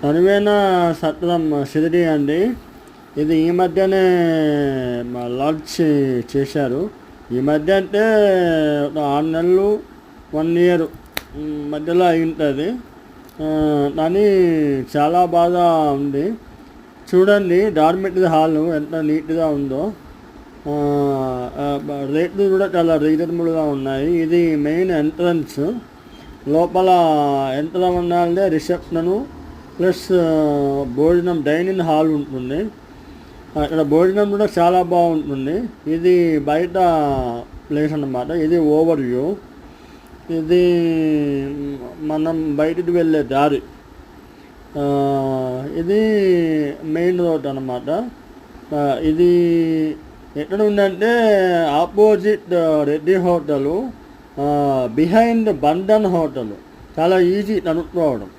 అనువైన సత్రం షిరిడి అండి. ఇది ఈ మధ్యనే లాంచ్ చేశారు. ఈ మధ్య అంటే ఒక 6 నెలలు 1 ఇయర్ మధ్యలో అయి ఉంటుంది. కానీ చాలా బాగా ఉంది. చూడండి డార్మెటరీ హాల్ ఎంత నీట్గా ఉందో. రేట్లు కూడా చాలా రీజనబుల్గా ఉన్నాయి. ఇది మెయిన్ ఎంట్రన్స్. లోపల ఎంటర్ అవ్వగానే రిసెప్షను ప్లస్ భోజనం డైనింగ్ హాల్ ఉంటుంది. అక్కడ భోజనం కూడా చాలా బాగుంటుంది. ఇది బయట ప్లేస్ అన్నమాట. ఇది ఓవర్ వ్యూ. ఇది మనం బయటికి వెళ్ళే దారి. ఇది మెయిన్ రోడ్ అన్నమాట. ఇది ఎక్కడ ఉందంటే opposite Reddy hotel, behind Bandhan hotel. చాలా ఈజీ కనుక్కోవడం.